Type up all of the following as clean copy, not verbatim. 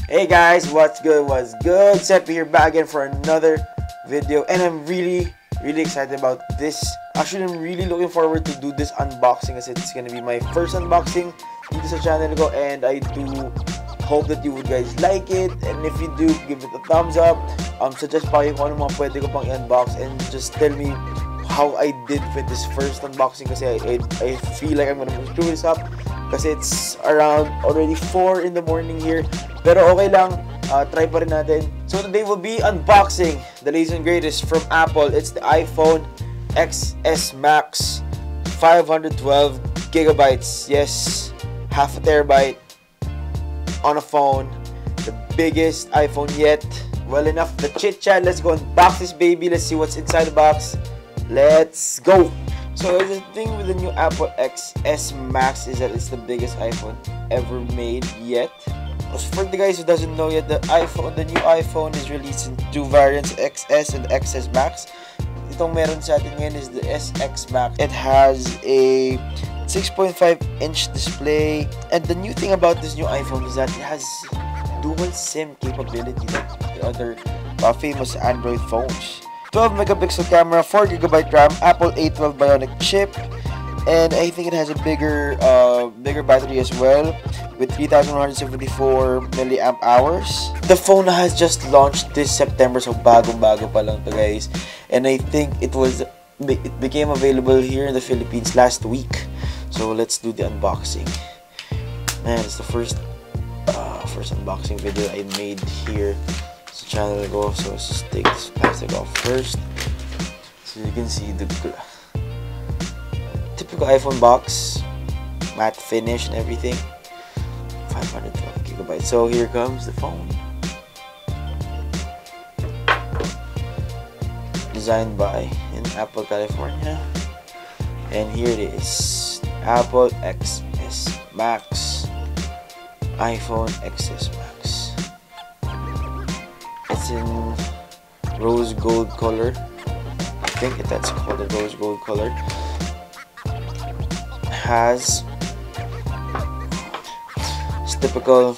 Hey guys, what's good? What's good? Seppy here back again for another video, and I'm really excited about this. Actually, I'm really looking forward to do this unboxing as it's gonna be my first unboxing dito sa channel ko, and I do hope that you would guys like it, and if you do, give it a thumbs up. Suggest pa kayo kung ano mga pwede ko pang i-unbox, and just tell me how I did with this first unboxing kasi I feel like I'm gonna screw this up kasi it's around already 4 in the morning here, pero okay lang, try pa rin natin. So today we'll be unboxing the latest and greatest from Apple. It's the iPhone XS Max, 512 gigabytes, yes, half a terabyte on a phone, the biggest iPhone yet. Well, enough the chit chat, let's go unbox this baby. Let's see what's inside the box. Let's go. So the thing with the new Apple XS Max is that it's the biggest iPhone ever made yet. For the guys who doesn't know yet, the new iPhone is released in two variants, XS and XS Max. Itong meron sa atin ngayon is the SX Max. It has a 6.5-inch display, and the new thing about this new iPhone is that it has dual SIM capability like the other famous Android phones. 12 megapixel camera, 4GB RAM, Apple A12 Bionic chip, and I think it has a bigger battery as well with 3,174 milliamp hours. The phone has just launched this September, so bagong-bago pa lang to guys, and I think it became available here in the Philippines last week. So let's do the unboxing. Man, it's the first unboxing video I made here. Channel go, so let's just take this plastic off first so you can see the typical iPhone box, matte finish and everything. 512 gigabytes. So here comes the phone, designed by in Apple, California, and here it is, Apple XS Max, iPhone XS Max. It's in rose gold color. I think that's called a rose gold color. Has typical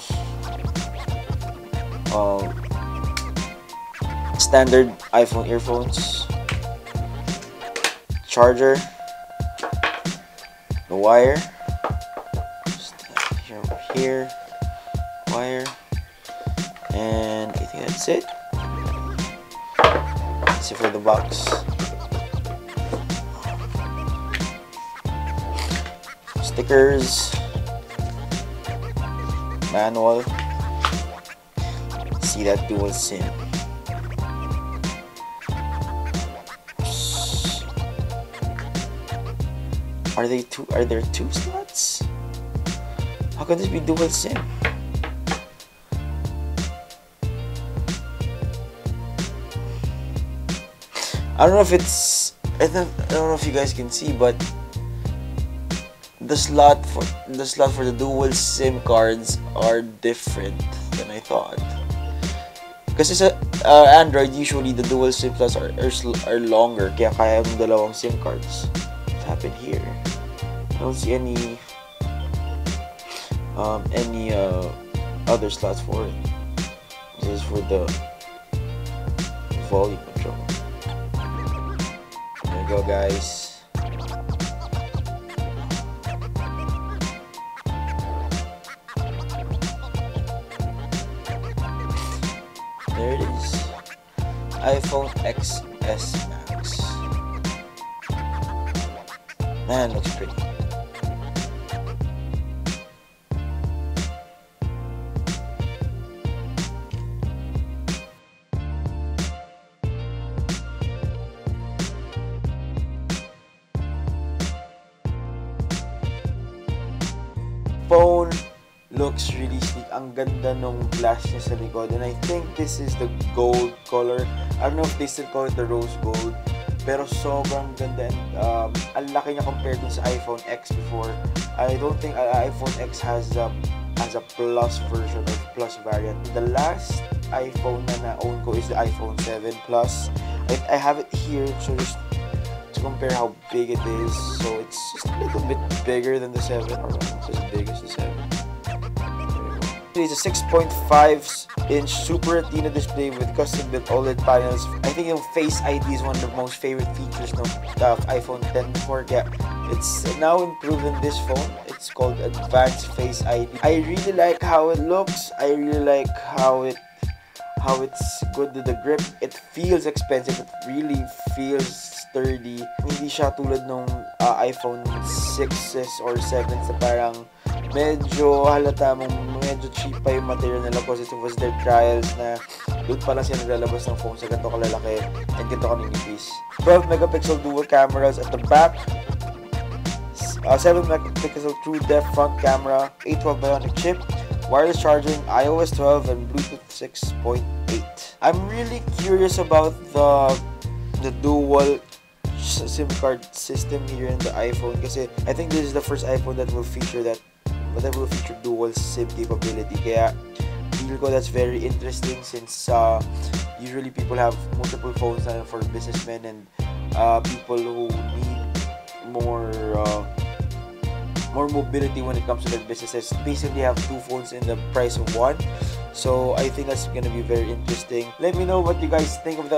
standard iPhone earphones, charger, the wire, just here, wire, and I think that's it. Let's see for the box. Stickers, manual. See that dual SIM. Are there two slots? How can this be dual SIM? I don't know if I don't know if you guys can see, but the slot for the dual SIM cards are different than I thought. Because it's Android, usually the dual SIM slots are longer, kaya kaya yung dalawang SIM cards. What happened here? I don't see any other slots for it. This is for the volume control. There you go, guys. There it is, iPhone XS Max. Man, looks pretty. Phone looks really sleek. Ang ganda nung glass niya sa likod, and I think this is the gold color. I don't know if they still call it the rose gold, pero sobrang ganda, and ang laki niya compared dun sa iPhone X before. I don't think iPhone X has a plus version or plus variant. The last iPhone na na-own ko is the iPhone 7 Plus. I have it here, so just to compare how big it is. So it's just a little bit bigger than the 7, or almost as big as the 7. basically it's a 6.5-inch Super Retina display with custom-built OLED panels. I think yung Face ID is one of the most favorite features ng iPhone 10 before. Yeah, it's now improved in this phone. It's called Advanced Face ID. I really like how it looks. I really like how it's good to the grip. It feels expensive. It really feels sturdy. Hindi siya tulad nung iPhone 6s or 7s na parang medyo halata mong medyo cheap pa yung material nila because it was their trials na doon pa lang sila naglalabas ng phone sa ganito kalalaki and ganito kaninipis. 12 megapixel dual cameras at the back, 7 megapixel true depth front camera, A12 bionic chip, wireless charging, iOS 12 and Bluetooth 6.8. I'm really curious about the dual SIM card system here in the iPhone kasi I think this is the first iPhone that will feature dual SIM capability. Kaya feel ko that's very interesting since usually people have multiple phones for businessmen and people who need more mobility when it comes to their businesses. Basically have two phones in the price of one. So I think that's gonna be very interesting. Let me know what you guys think of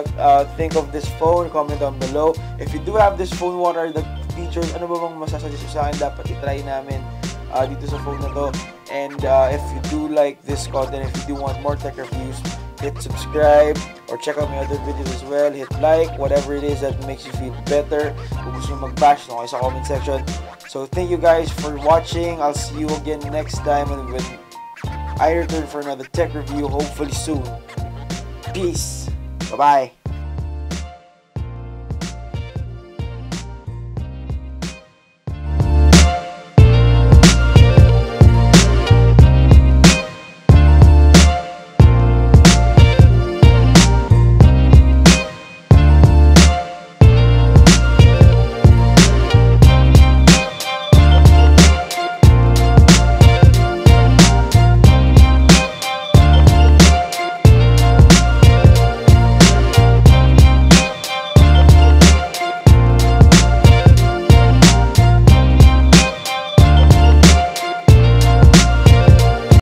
this phone. Comment down below. If you do have this phone, what are the features? Ano ba bang masasuggest sa akin dapat i-try namin dito sa phone na to? And if you do like this content, if you do want more tech reviews, hit subscribe or check out my other videos as well. Hit like, whatever it is that makes you feel better. Kung gusto nyo mag-bash, no, sa comment section. So thank you guys for watching. I'll see you again next time and when I return for another tech review, hopefully soon. Peace. Bye-bye.